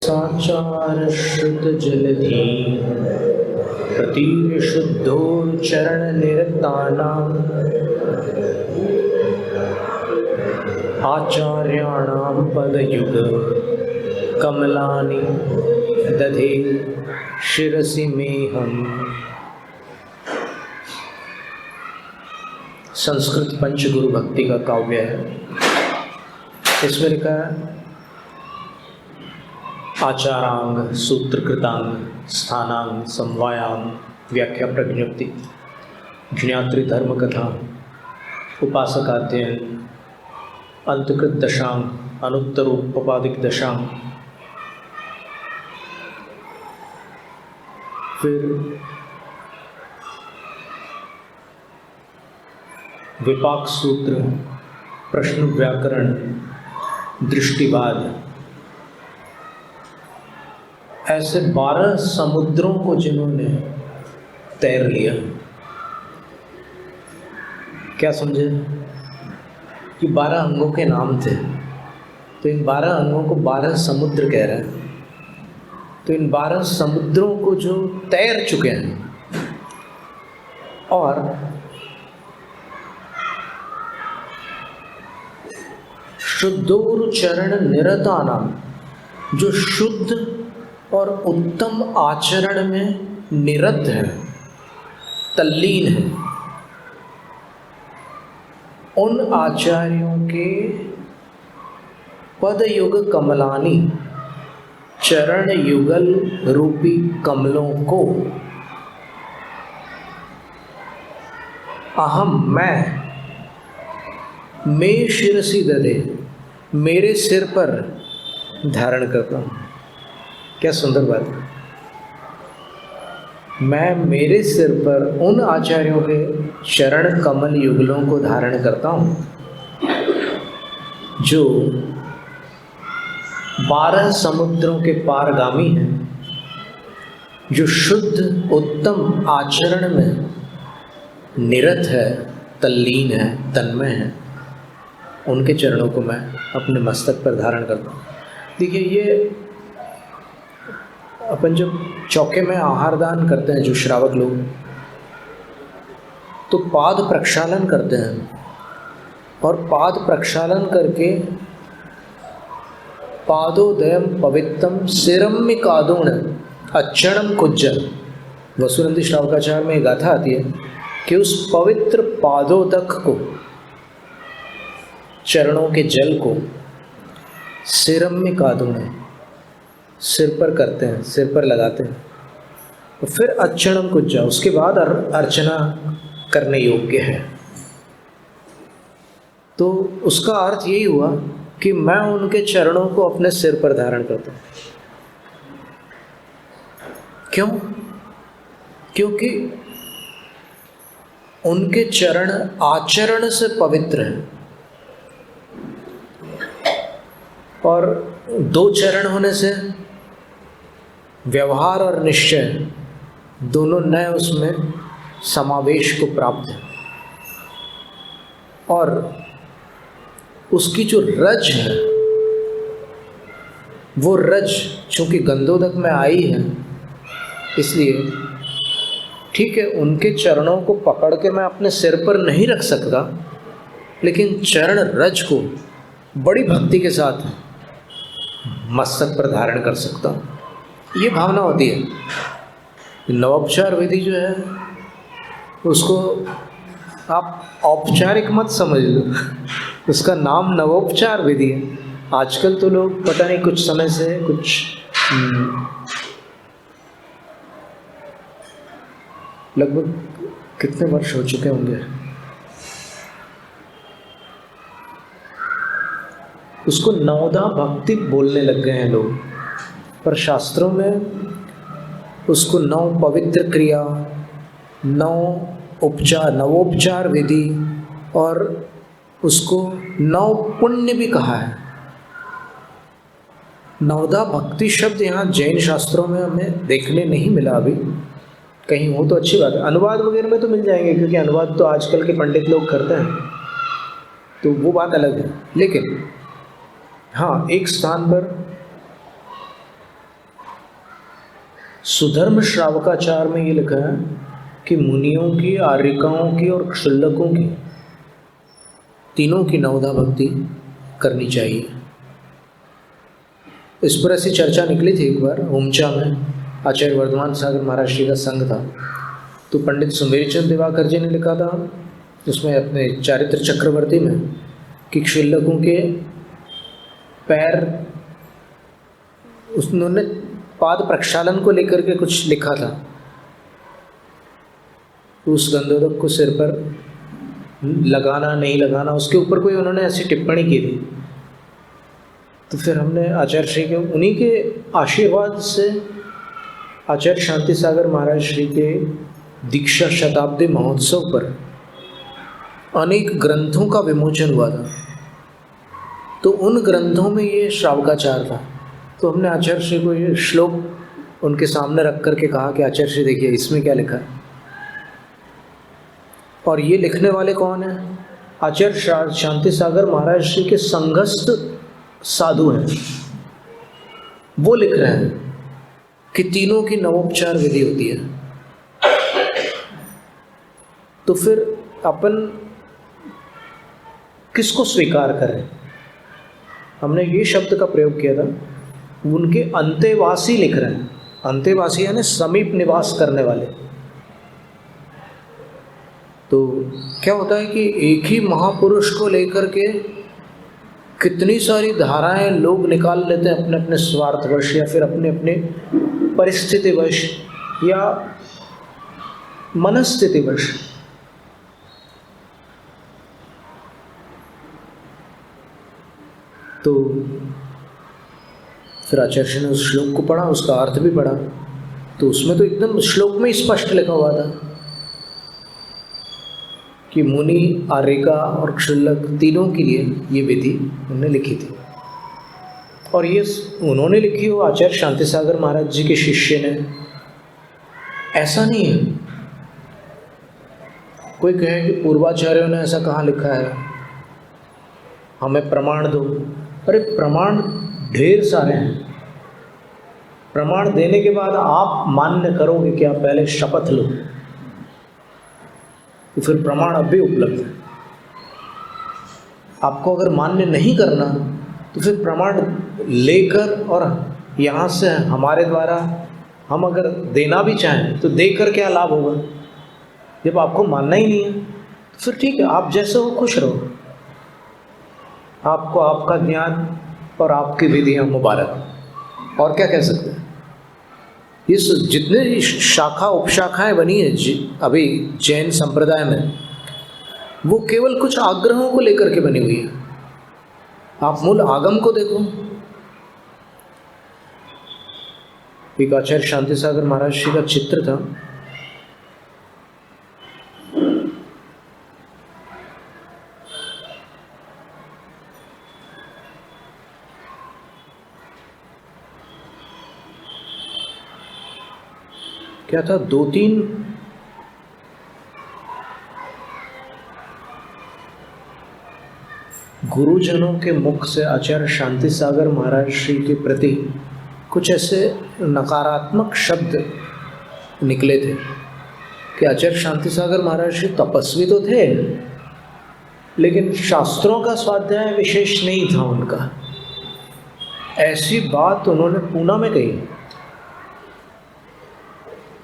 साचार श्रुत जलधि प्रतीशुद्धोच्चरण निरतानाम् आचार्याणां पदयुग कमलानि दधे शिरसि मेहम्। संस्कृत पंचगुरु भक्ति का काव्य है। इसमें लिखा है आचारांग सूत्रकृतांग स्थानांग समवायाम व्याख्या प्रज्ञप्ति ज्ञात्री धर्म कथा उपासकाध्ययन अंतकृत दशांग अनुत्तरोपपादिक दशांग। फिर विपाक सूत्र, प्रश्न व्याकरण, दृष्टिवाद, ऐसे 12 समुद्रों को जिन्होंने तैर लिया। क्या समझे कि 12 अंगों के नाम थे, तो इन 12 अंगों को 12 समुद्र कह रहे हैं। तो इन 12 समुद्रों को जो तैर चुके हैं और शुद्धोच्चरण निरतानाम, जो शुद्ध और उत्तम आचरण में निरत है, तल्लीन है, उन आचार्यों के पदयुग कमलानी, चरण युगल रूपी कमलों को अहम मैं शिरसी दधे, मेरे सिर पर धारण करता हूँ। क्या सुंदर बात है। मैं मेरे सिर पर उन आचार्यों के चरण कमल युगलों को धारण करता हूँ जो 12 समुद्रों के पारगामी हैं, जो शुद्ध उत्तम आचरण में निरत है, तल्लीन है, तन्मय है। उनके चरणों को मैं अपने मस्तक पर धारण करता हूँ। देखिए, ये अपन जब चौके में आहार दान करते हैं, जो श्रावक लोग, तो पाद प्रक्षालन करते हैं और पाद प्रक्षालन करके पादोदयम पवित्रम सिरम्मिकादोण अच्छणम कुज्जल। वसुनंदी श्रावकाचार्य में एक गाथा आती है कि उस पवित्र पादोदक को, चरणों के जल को सिरम्मिकादोण, सिर पर करते हैं, सिर पर लगाते हैं, तो फिर अच्छणम कुज्जा, उसके बाद अर्चना करने योग्य है। तो उसका अर्थ यही हुआ कि मैं उनके चरणों को अपने सिर पर धारण करता हूँ। क्यों? क्योंकि उनके चरण आचरण से पवित्र हैं और 2 चरण होने से व्यवहार और निश्चय दोनों नए उसमें समावेश को प्राप्त है। और उसकी जो रज है, वो रज चूँकि गंधोदक में आई है, इसलिए ठीक है, उनके चरणों को पकड़ के मैं अपने सिर पर नहीं रख सकता, लेकिन चरण रज को बड़ी भक्ति के साथ मस्तक पर धारण कर सकता हूँ। ये भावना होती है। नवोपचार विधि जो है उसको आप औपचारिक मत समझ लो, उसका नाम नवोपचार विधि है। आजकल तो लोग पता नहीं कुछ समय से लगभग कितने वर्ष हो चुके होंगे, उसको नवोदा भक्ति बोलने लग गए हैं लोग। पर शास्त्रों में उसको नव पवित्र क्रिया, नवोपचार विधि और उसको नव पुण्य भी कहा है। नवदा भक्ति शब्द यहाँ जैन शास्त्रों में हमें देखने नहीं मिला अभी, कहीं हो तो अच्छी बात है। अनुवाद वगैरह में तो मिल जाएंगे, क्योंकि अनुवाद तो आजकल के पंडित लोग करते हैं, तो वो बात अलग है। लेकिन हाँ, एक स्थान पर सुधर्म श्रावकाचार में ये लिखा है कि मुनियों की, आर्यिकाओं की और क्षुल्लकों की, तीनों की नवधा भक्ति करनी चाहिए। इस पर ऐसी चर्चा निकली थी एक बार ऊंचा में, आचार्य वर्धमान सागर महाराज जी का संघ था, तो पंडित सुमेरचंद दिवाकर जी ने लिखा था उसमें अपने चारित्र चक्रवर्ती में कि क्षुल्लकों के पैर, उन्होंने पाद प्रक्षालन को लेकर के कुछ लिखा था, उस गंधोदक को सिर पर लगाना नहीं लगाना, उसके ऊपर कोई उन्होंने ऐसी टिप्पणी की थी। तो फिर हमने आचार्य श्री के, उन्हीं के आशीर्वाद से आचार्य शांति सागर महाराज श्री के दीक्षा शताब्दी महोत्सव पर अनेक ग्रंथों का विमोचन हुआ था, तो उन ग्रंथों में ये श्रावकाचार था। तो हमने आचार्य श्री को ये श्लोक उनके सामने रख करके कहा कि आचार्य श्री देखिए इसमें क्या लिखा है। और ये लिखने वाले कौन हैं? आचार्य शांति सागर महाराज श्री के संघस्थ साधु हैं, वो लिख रहे हैं कि तीनों की नवोपचार विधि होती है। तो फिर अपन किसको स्वीकार करें? हमने ये शब्द का प्रयोग किया था, उनके अंतेवासी लिख रहे हैं। अंतेवासी यानी समीप निवास करने वाले। तो क्या होता है कि एक ही महापुरुष को लेकर के कितनी सारी धाराएं लोग निकाल लेते हैं अपने अपने स्वार्थवश या फिर अपने अपने परिस्थितिवश या मनस्थितिवश। तो फिर आचार्य ने उस श्लोक को पढ़ा, उसका अर्थ भी पढ़ा, तो उसमें तो एकदम श्लोक में स्पष्ट लिखा हुआ था कि मुनि, आर्यिका और क्षुल्लक तीनों के लिए ये विधि उन्होंने लिखी थी। और ये उन्होंने लिखी हो आचार्य शांति सागर महाराज जी के शिष्य ने, ऐसा नहीं है। कोई कहे कि पूर्वाचार्यों ने ऐसा कहाँ लिखा है, हमें प्रमाण दो। अरे प्रमाण ढेर सारे हैं। प्रमाण देने के बाद आप मान्य करोगे कि आप पहले शपथ लो, तो फिर प्रमाण अब भी उपलब्ध है। आपको अगर मान्य नहीं करना तो फिर प्रमाण लेकर और यहाँ से हमारे द्वारा हम अगर देना भी चाहें तो देकर क्या लाभ होगा? जब आपको मानना ही नहीं है तो फिर ठीक है, आप जैसे हो खुश रहो। आपको आपका ज्ञान और आपकी विधियाँ मुबारक, और क्या कह सकते हैं। इस जितने शाखा उपशाखाएं बनी है अभी जैन संप्रदाय में, वो केवल कुछ आग्रहों को लेकर के बनी हुई है। आप मूल आगम को देखो। एक आचार्य शांति सागर महाराज जी का चित्र था, क्या था, 2-3 गुरुजनों के मुख से आचार्य शांति सागर महाराज श्री के प्रति कुछ ऐसे नकारात्मक शब्द निकले थे कि आचार्य शांति सागर महाराज श्री तपस्वी तो थे, लेकिन शास्त्रों का स्वाध्याय विशेष नहीं था उनका। ऐसी बात उन्होंने पूना में कही।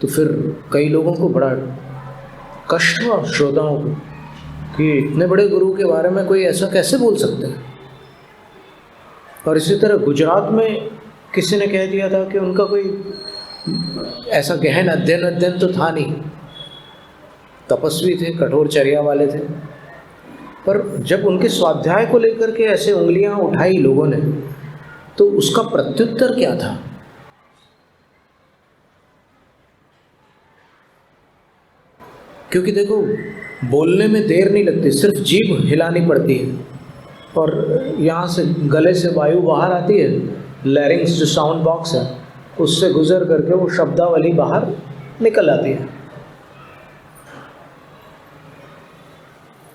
तो फिर कई लोगों को बड़ा कष्ट हुआ, श्रोताओं को, कि इतने बड़े गुरु के बारे में कोई ऐसा कैसे बोल सकते हैं। और इसी तरह गुजरात में किसी ने कह दिया था कि उनका कोई ऐसा गहन अध्ययन तो था नहीं, तपस्वी थे, कठोर चर्या वाले थे, पर जब उनके स्वाध्याय को लेकर के ऐसे उंगलियां उठाई लोगों ने, तो उसका प्रत्युत्तर क्या था? क्योंकि देखो, बोलने में देर नहीं लगती, सिर्फ जीभ हिलानी पड़ती है और यहाँ से गले से वायु बाहर आती है, लैरिंग्स जो साउंड बॉक्स है उससे गुजर करके वो शब्दावली बाहर निकल आती है।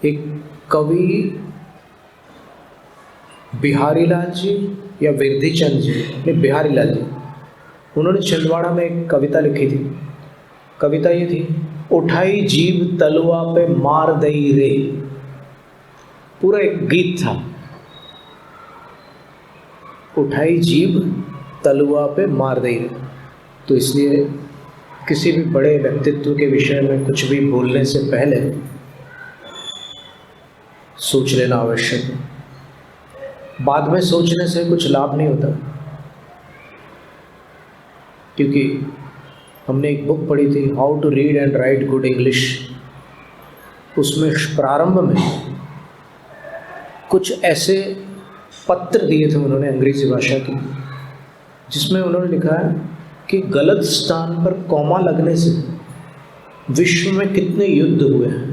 एक कवि बिहारी लाल जी या विरधीचंद जी, नहीं बिहारी लाल जी, उन्होंने छिंदवाड़ा में एक कविता लिखी थी। कविता ये थी, उठाई जीभ तलुआ पे मार दई रे। पूरा एक गीत था, उठाई जीभ तलुआ पे मार दई रे। तो इसलिए किसी भी बड़े व्यक्तित्व के विषय में कुछ भी बोलने से पहले सोच लेना आवश्यक है। बाद में सोचने से कुछ लाभ नहीं होता, क्योंकि हमने एक बुक पढ़ी थी, how to read and write good English. उसमें प्रारंभ में कुछ ऐसे पत्र दिए थे उन्होंने अंग्रेजी भाषा की, जिसमें उन्होंने लिखा है कि गलत स्थान पर कॉमा लगने से विश्व में कितने युद्ध हुए हैं।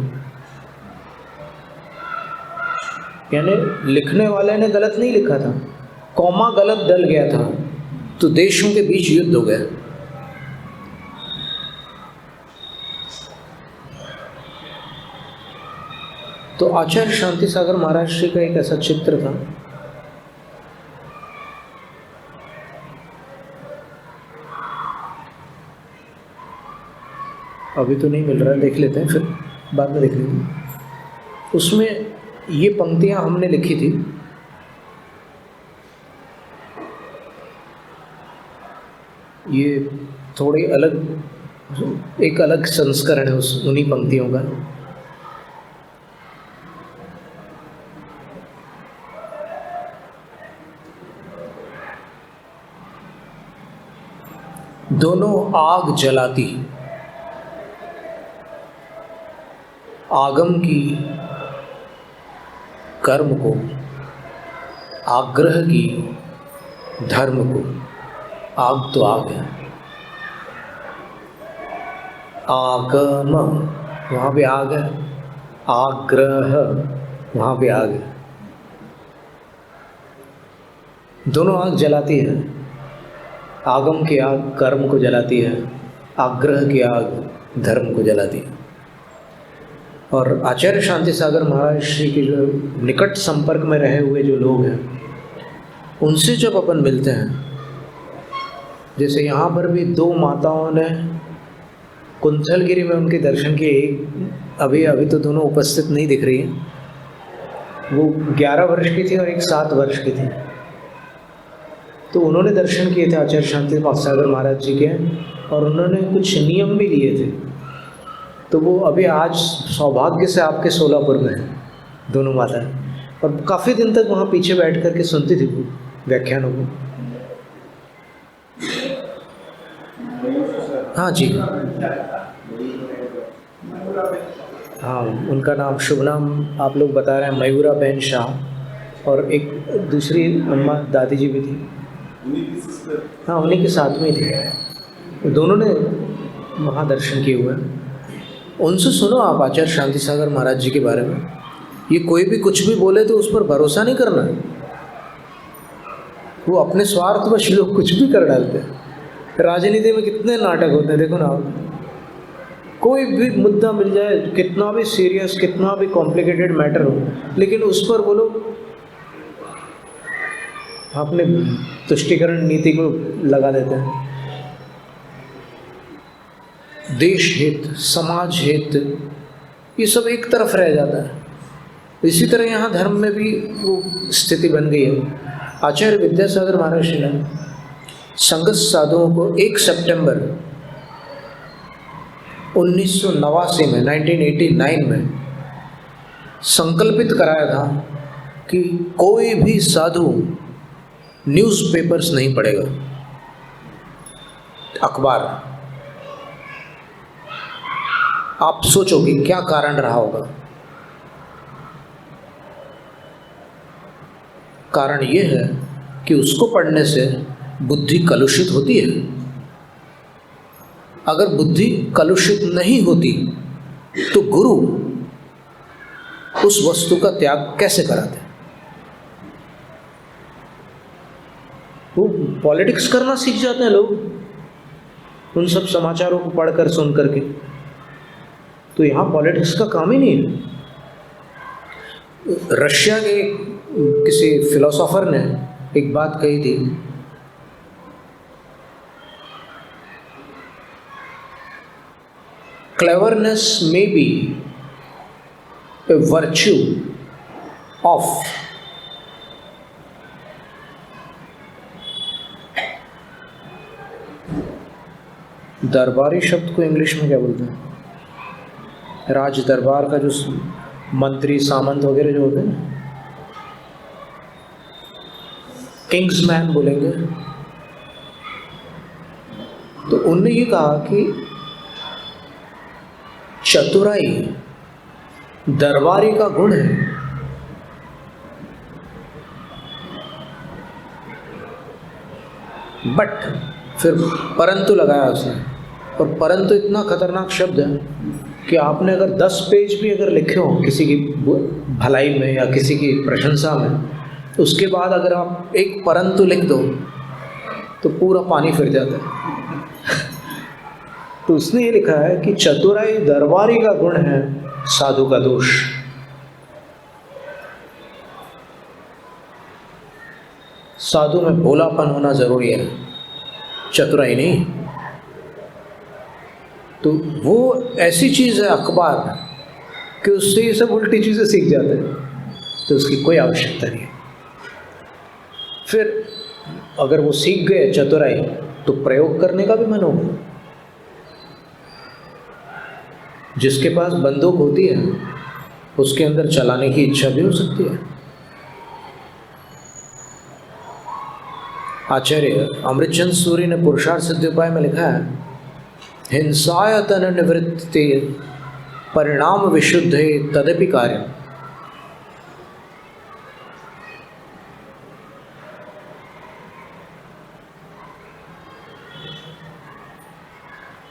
यानी लिखने वाले ने गलत नहीं लिखा था, कॉमा गलत डल गया था तो देशों के बीच युद्ध हो गया। तो आचार्य शांति सागर महाराज जी का एक ऐसा चित्र था। अभी तो नहीं मिल रहा है, देख लेते हैं, फिर बाद में देख लेंगे। उसमें ये पंक्तियां हमने लिखी थी। ये थोड़ी अलग, एक अलग संस्करण है उन्हीं पंक्तियों का। दोनों आग जलाती, आगम की कर्म को, आग्रह की धर्म को। आग तो आग है, आगम वहाँ भी आग है, आग्रह वहाँ भी आग है। दोनों आग जलाती है। आगम की आग कर्म को जलाती है, आग्रह की आग धर्म को जलाती है। और आचार्य शांति सागर महाराज श्री के जो निकट संपर्क में रहे हुए जो लोग हैं, उनसे जब अपन मिलते हैं, जैसे यहाँ पर भी दो माताओं ने कुंथलगिरी में उनके दर्शन किए। एक अभी तो दोनों उपस्थित नहीं दिख रही हैं, वो 11 वर्ष की थी और एक 7 वर्ष की थी। तो उन्होंने दर्शन किए थे आचार्य शांति सागर महाराज जी के, और उन्होंने कुछ नियम भी लिए थे। तो वो अभी आज सौभाग्य से आपके सोलापुर में है दोनों माता, और काफ़ी दिन तक वहाँ पीछे बैठ कर के सुनती थी वो व्याख्यानों को। हाँ जी, हाँ, उनका नाम, शुभ नाम आप लोग बता रहे हैं, मयूरा बहन शाह, और एक दूसरी अम्मा दादी जी भी थी। हाँ, उन्हीं के साथ में थे। दोनों ने वहाँ दर्शन किए हुए हैं। उनसे सुनो आप आचार्य शांति सागर महाराज जी के बारे में। ये कोई भी कुछ भी बोले तो उस पर भरोसा नहीं करना है। वो अपने स्वार्थवश लोग कुछ भी कर डालते हैं। राजनीति में कितने नाटक होते हैं, देखो ना आप। कोई भी मुद्दा मिल जाए, कितना भी सीरियस, कितना भी कॉम्प्लिकेटेड मैटर हो, लेकिन उस पर वो लोग अपने तुष्टिकरण नीति को लगा देते हैं। देश हित, समाज हित, ये सब एक तरफ रह जाता है। इसी तरह यहाँ धर्म में भी वो स्थिति बन गई है। आचार्य विद्यासागर महाराज जी ने संगत साधुओं को 1 सितंबर 1989 में 1989 में संकल्पित कराया था कि कोई भी साधु न्यूज़पेपर्स नहीं पढ़ेगा, अखबार। आप सोचो कि क्या कारण रहा होगा। कारण यह है कि उसको पढ़ने से बुद्धि कलुषित होती है। अगर बुद्धि कलुषित नहीं होती तो गुरु उस वस्तु का त्याग कैसे कराते? वो पॉलिटिक्स करना सीख जाते हैं लोग उन सब समाचारों को पढ़कर सुन करके। तो यहाँ पॉलिटिक्स का काम ही नहीं है। रशिया के किसी फिलोसोफर ने एक बात कही थी cleverness may be a virtue of दरबारी शब्द को इंग्लिश में क्या बोलते हैं? राज दरबार का जो मंत्री सामंत वगैरह जो होते हैं ना, किंग्स मैन बोलेंगे। तो उनने ये कहा कि चतुराई दरबारी का गुण है, बट फिर परंतु लगाया उसने, और परंतु इतना खतरनाक शब्द है कि आपने अगर 10 पेज भी अगर लिखे हो किसी की भलाई में या किसी की प्रशंसा में, उसके बाद अगर आप एक परंतु लिख दो तो पूरा पानी फिर जाता है। तो उसने ये लिखा है कि चतुराई दरबारी का गुण है, साधु का दोष। साधु में भोलापन होना जरूरी है, चतुराई नहीं। तो वो ऐसी चीज़ है अखबार कि उससे ये सब उल्टी चीज़ें सीख जाते हैं, तो उसकी कोई आवश्यकता नहीं है। फिर अगर वो सीख गए चतुराई तो प्रयोग करने का भी मन होगा। जिसके पास बंदूक होती है उसके अंदर चलाने की इच्छा भी हो सकती है। आचार्य अमृतचंद सूरी ने पुरुषार्थ सिद्धोपाय में लिखा है, हिंसाय तन निवृत्ति परिणाम विशुद्धे तदपि कार्य।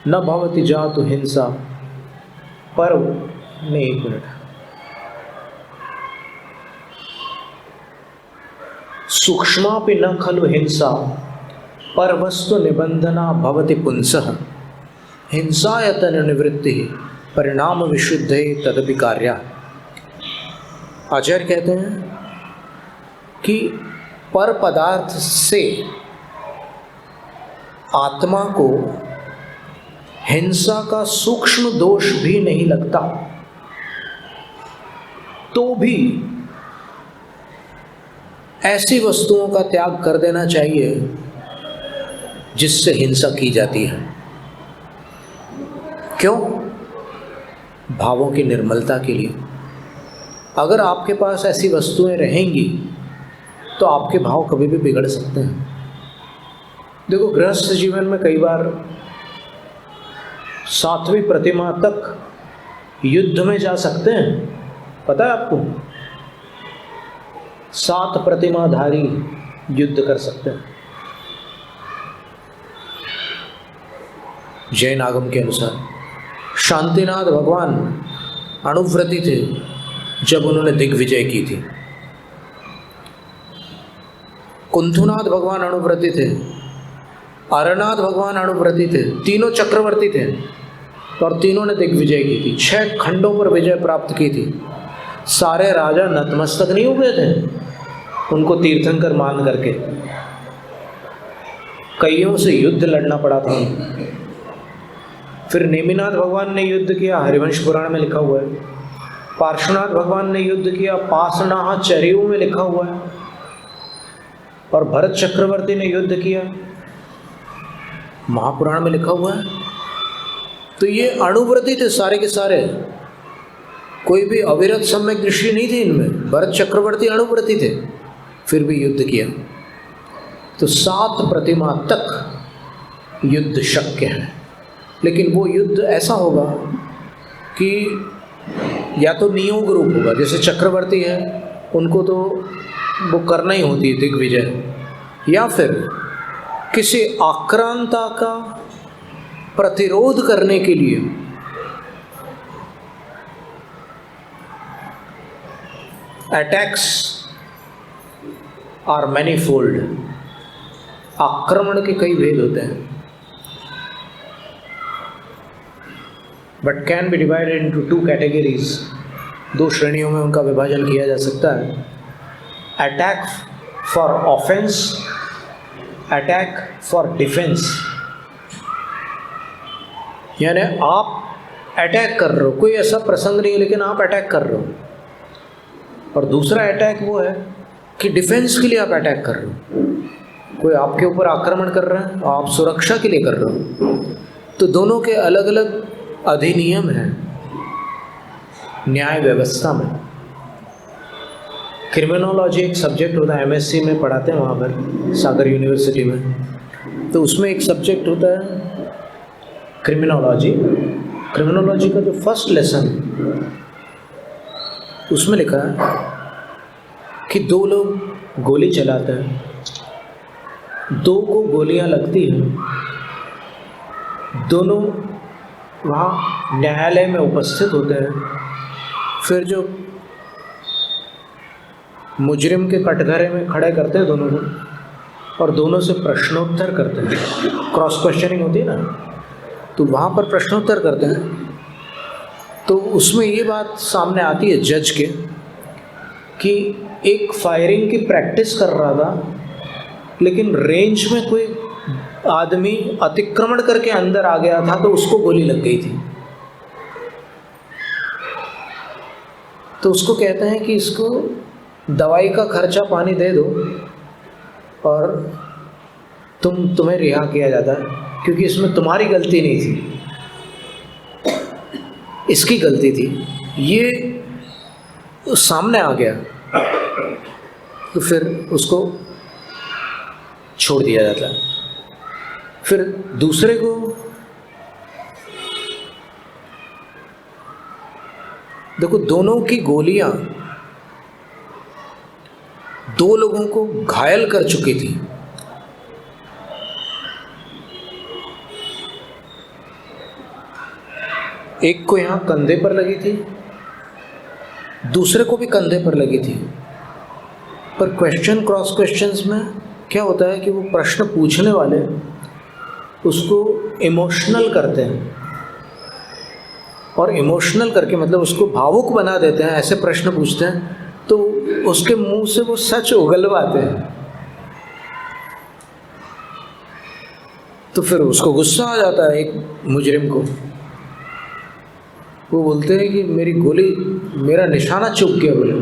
न भवति जातु हिंसा पर नहीं, एक मिनट, सूक्ष्मापि न खलु हिंसा पर वस्तु निबंधना भवति पुंसः हिंसायतन निवृत्ति परिणाम विशुद्धे तदपि कार्या। आचार्य कहते हैं कि पर पदार्थ से आत्मा को हिंसा का सूक्ष्म दोष भी नहीं लगता, तो भी ऐसी वस्तुओं का त्याग कर देना चाहिए जिससे हिंसा की जाती है। क्यों? भावों की निर्मलता के लिए। अगर आपके पास ऐसी वस्तुएं रहेंगी तो आपके भाव कभी भी बिगड़ सकते हैं। देखो, गृहस्थ जीवन में कई बार 7वीं प्रतिमा तक युद्ध में जा सकते हैं, पता है आपको? 7 प्रतिमाधारी युद्ध कर सकते हैं जैन आगम के अनुसार। शांतिनाथ भगवान अणुव्रती थे जब उन्होंने दिग्विजय की थी। कुंथुनाथ भगवान अणुव्रती थे, अरनाथ भगवान अणुव्रती थे, तीनों चक्रवर्ती थे और तीनों ने दिग्विजय की थी। 6 खंडों पर विजय प्राप्त की थी। सारे राजा नतमस्तक नहीं हुए थे उनको तीर्थंकर मान करके, कईयों से युद्ध लड़ना पड़ा था। फिर नेमिनाथ भगवान ने युद्ध किया, हरिवंश पुराण में लिखा हुआ है। पार्श्वनाथ भगवान ने युद्ध किया, पासनाह चर्यु में लिखा हुआ है। और भरत चक्रवर्ती ने युद्ध किया, महापुराण में लिखा हुआ है। तो ये अणुव्रती थे सारे के सारे, कोई भी अविरत सम्यक दृष्टि नहीं थी इनमें। भरत चक्रवर्ती अणुव्रती थे, फिर भी युद्ध किया। तो 7 प्रतिमा तक युद्ध शक्य है, लेकिन वो युद्ध ऐसा होगा कि या तो नियोग रूप होगा, जैसे चक्रवर्ती है उनको तो वो करना ही होती है दिग्विजय, या फिर किसी आक्रांता का प्रतिरोध करने के लिए अटैक्स आर मैनीफोल्ड। आक्रमण के कई भेद होते हैं, but can be divided into 2 categories. 2 श्रेणियों में उनका विभाजन किया जा सकता है। Attack for offence, attack for defence. यानी आप अटैक कर रहे हो, कोई ऐसा प्रसंग नहीं है लेकिन आप अटैक कर रहे हो। और दूसरा अटैक वो है कि डिफेंस के लिए आप अटैक कर रहे हो, कोई आपके ऊपर आक्रमण कर रहा है, आप सुरक्षा के लिए कर रहे हो। तो दोनों के अलग अलग अधिनियम हैं न्याय व्यवस्था में। क्रिमिनोलॉजी एक सब्जेक्ट होता है, एमएससी में पढ़ाते हैं वहाँ पर सागर यूनिवर्सिटी में। तो उसमें एक सब्जेक्ट होता है क्रिमिनोलॉजी। क्रिमिनोलॉजी का जो फर्स्ट लेसन उसमें लिखा है कि दो लोग गोली चलाते हैं, दो को गोलियां लगती हैं, दोनों वहाँ न्यायालय में उपस्थित होते हैं। फिर जो मुजरिम के कटघरे में खड़े करते हैं दोनों को और दोनों से प्रश्नोत्तर करते हैं, क्रॉस क्वेश्चनिंग होती है ना, तो वहाँ पर प्रश्नोत्तर करते हैं। तो उसमें ये बात सामने आती है जज के कि एक फायरिंग की प्रैक्टिस कर रहा था लेकिन रेंज में कोई आदमी अतिक्रमण करके अंदर आ गया था तो उसको गोली लग गई थी। तो उसको कहते हैं कि इसको दवाई का खर्चा पानी दे दो और तुम्हें रिहा किया जाता है, क्योंकि इसमें तुम्हारी गलती नहीं थी, इसकी गलती थी। ये सामने आ गया तो फिर उसको छोड़ दिया जाता है। फिर दूसरे को देखो, दोनों की गोलियां दो लोगों को घायल कर चुकी थी। एक को यहां कंधे पर लगी थी, दूसरे को भी कंधे पर लगी थी। पर क्वेश्चन क्रॉस क्वेश्चंस में क्या होता है कि वो प्रश्न पूछने वाले उसको इमोशनल करते हैं, और इमोशनल करके मतलब उसको भावुक बना देते हैं। ऐसे प्रश्न पूछते हैं तो उसके मुंह से वो सच उगलवाते हैं। तो फिर उसको गुस्सा आ जाता है एक मुजरिम को। वो बोलते हैं कि मेरी गोली, मेरा निशाना चूक गया। बोले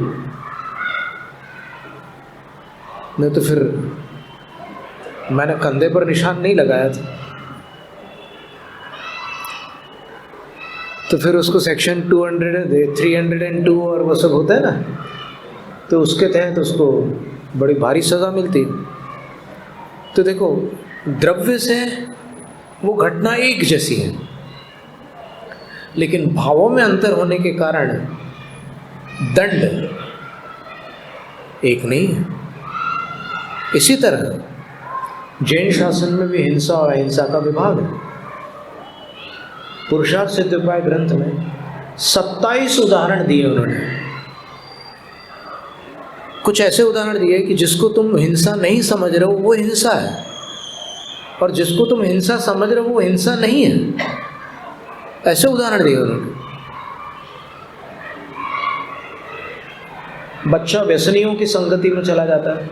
नहीं तो फिर मैंने कंधे पर निशान नहीं लगाया था। तो फिर उसको सेक्शन 200, 302 और वो सब होता है ना, तो उसके तहत उसको बड़ी भारी सज़ा मिलती। तो देखो, द्रव्य से वो घटना एक जैसी है लेकिन भावों में अंतर होने के कारण दंड एक नहीं है। इसी तरह जैन शासन में भी हिंसा और अहिंसा का विभाग है। पुरुषार्थ सिद्ध-उपाय ग्रंथ में 27 उदाहरण दिए उन्होंने। कुछ ऐसे उदाहरण दिए कि जिसको तुम हिंसा नहीं समझ रहे हो वो हिंसा है, और जिसको तुम हिंसा समझ रहे हो वो हिंसा नहीं है। ऐसे उदाहरण दिए उन्होंने। बच्चा व्यसनियों की संगति में चला जाता है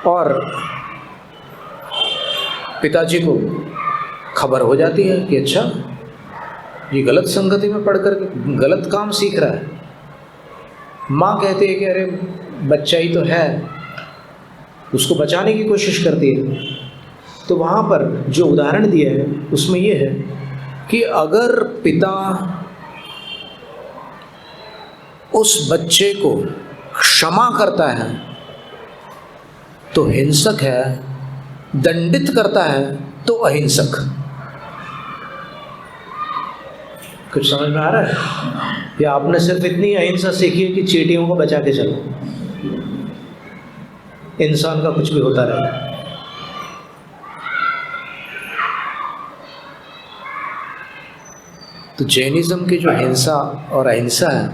और पिताजी को खबर हो जाती है कि अच्छा, ये गलत संगति में पढ़कर गलत काम सीख रहा है। माँ कहती है कि अरे बच्चा ही तो है, उसको बचाने की कोशिश करती है। तो वहाँ पर जो उदाहरण दिया है उसमें ये है कि अगर पिता उस बच्चे को क्षमा करता है तो हिंसक है, दंडित करता है तो अहिंसक। कुछ समझ में आ रहा है? या आपने सिर्फ इतनी अहिंसा सीखी है कि चींटियों को बचा के चलो, इंसान का कुछ भी होता रहे। तो जैनिज्म की जो हिंसा और अहिंसा है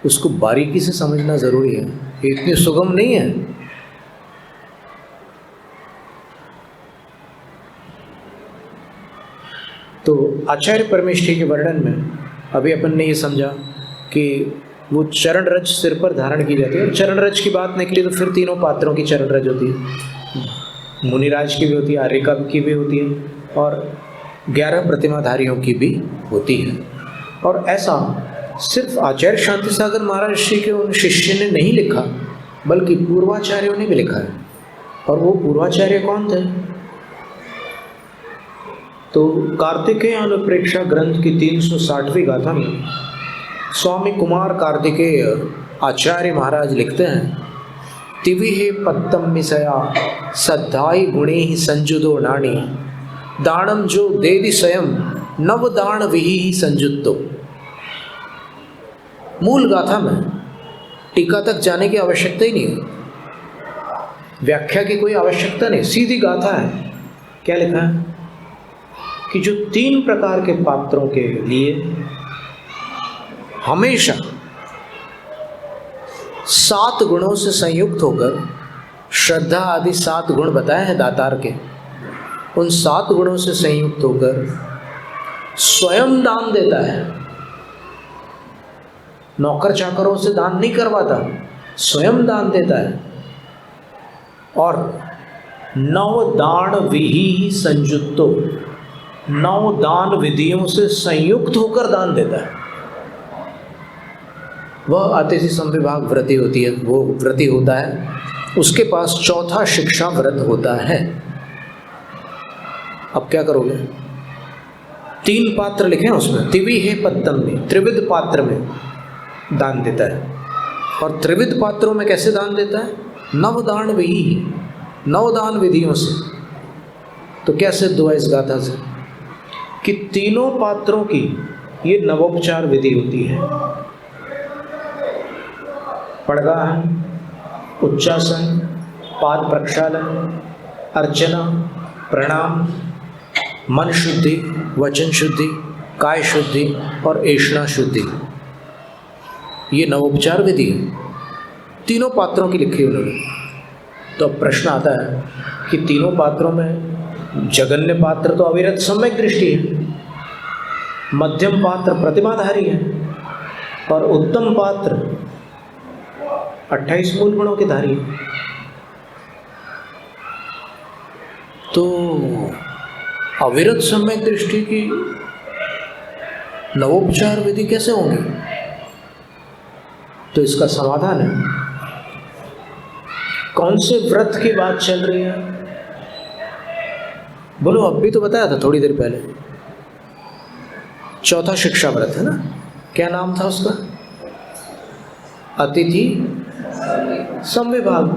उसको बारीकी से समझना ज़रूरी है, ये इतनी सुगम नहीं है। तो आचार्य परमेष्ठी के वर्णन में अभी अपन ने ये समझा कि वो चरण रज सिर पर धारण की जाती है। चरण रज की बात निकली तो फिर तीनों पात्रों की चरण रज होती है। मुनिराज की भी होती है, आर्यिका की भी होती है, और 11 प्रतिमाधारियों की भी होती है। और ऐसा सिर्फ आचार्य शांति सागर महाराज श्री के उन शिष्य ने नहीं लिखा, बल्कि पूर्वाचार्यों ने भी लिखा है। और वो पूर्वाचार्य कौन थे? तो कार्तिकेय अनुप्रेक्षा ग्रंथ की 360वीं गाथा में स्वामी कुमार कार्तिकेय आचार्य महाराज लिखते हैं, तिविहे पत्तम मिसया सद्धाई गुणे ही संजुदो नाणी दानम जो देदि स्वयं नव दान विहि संजुत्तो। मूल गाथा में टीका तक जाने की आवश्यकता ही नहीं है, व्याख्या की कोई आवश्यकता नहीं, सीधी गाथा है। क्या लिखा है कि जो 3 प्रकार के पात्रों के लिए हमेशा 7 गुणों से संयुक्त होकर, श्रद्धा आदि 7 गुण बताए हैं दातार के, उन 7 गुणों से संयुक्त होकर स्वयं दान देता है। नौकर चाकरों से दान नहीं करवाता, स्वयं दान देता है। और 9 दान विहि संयुक्तो, 9 दान विधियों से संयुक्त होकर दान देता है। वह अतिथि संविभाग व्रती होती है, वो व्रती होता है, उसके पास चौथा शिक्षा व्रत होता है। अब क्या करोगे? 3 पात्र लिखे हैं उसमें, तिविहे पत्तम में, त्रिविध पात्र में दान देता है। और त्रिविध पात्रों में कैसे दान देता है? 9 दान विधि, 9 दान विधियों से। तो क्या सिद्ध हुआ इस गाथा से कि तीनों पात्रों की ये नवोपचार विधि होती है। पड़गाहन, उच्चासन, पाद प्रक्षालन, अर्चना, प्रणाम, मन शुद्धि, वचन शुद्धि, काय शुद्धि और ऐष्णा शुद्धि, ये नवोपचार विधि है। तीनों पात्रों की लिखी उन्होंने। तो अब प्रश्न आता है कि तीनों पात्रों में जगन्य पात्र तो अविरत सम्यक दृष्टि है, मध्यम पात्र प्रतिमाधारी है और उत्तम पात्र 28 मूल गुणों के धारी है। तो अविरत सम्यक दृष्टि की नवोपचार विधि कैसे होंगी? तो इसका समाधान है। कौन से व्रत की बात चल रही है? बोलो, अब भी तो बताया था थोड़ी देर पहले, चौथा शिक्षा व्रत है ना। क्या नाम था उसका? अतिथि संविभाग।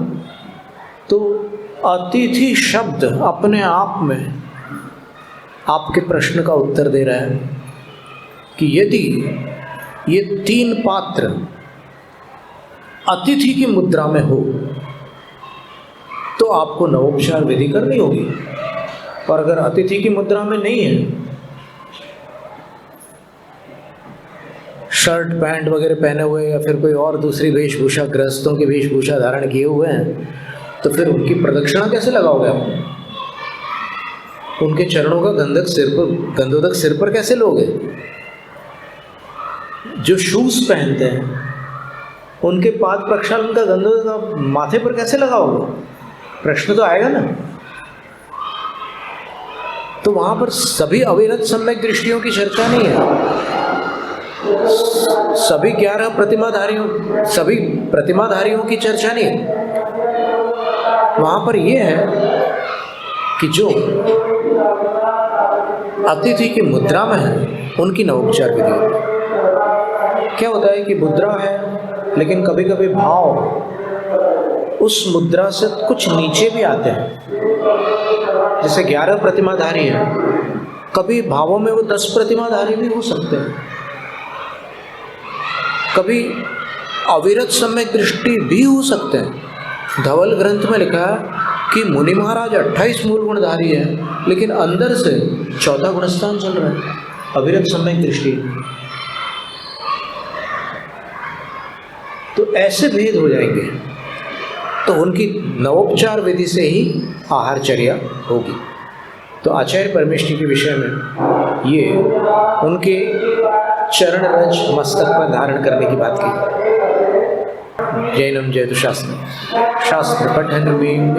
तो अतिथि शब्द अपने आप में आपके प्रश्न का उत्तर दे रहा है कि यदि ये 3 पात्र अतिथि की मुद्रा में हो तो आपको नवोपचार विधि करनी होगी। और अगर अतिथि की मुद्रा में नहीं है, शर्ट पैंट वगैरह पहने हुए या फिर कोई और दूसरी वेशभूषा, गृहस्थों की वेशभूषा धारण किए हुए हैं, तो फिर उनकी प्रदक्षिणा कैसे लगाओगे आप? उनके चरणों का गंधोदक सिर पर कैसे लोगे? जो शूज पहनते हैं उनके पाद प्रक्षालन का गंधोदक माथे पर कैसे लगाओगे? प्रश्न तो आएगा ना। तो वहां पर सभी अविरत सम्यक दृष्टियों की चर्चा नहीं है। सभी 11 प्रतिमाधारियों की चर्चा नहीं है। वहां पर यह है कि जो अतिथि की मुद्रा में है उनकी नवोपचार विधि होती है। क्या होता है कि मुद्रा है, लेकिन कभी कभी भाव उस मुद्रा से कुछ नीचे भी आते हैं। जैसे 11 प्रतिमाधारी हैं, कभी भावों में वो 10 प्रतिमाधारी भी हो सकते हैं, कभी अविरत सम्यक दृष्टि भी हो सकते हैं। धवल ग्रंथ में लिखा है कि मुनि महाराज 28 मूल गुणधारी है, लेकिन अंदर से 14 गुणस्थान चल रहा है, अविरत सम्यक दृष्टि। तो ऐसे भेद हो जाएंगे, तो उनकी नवोपचार विधि से ही आहारचर्या होगी। तो आचार्य परमेष्ठी के विषय में ये उनके चरण रज मस्तक पर धारण करने की बात की। जैनम जयतु शास्त्र पठन में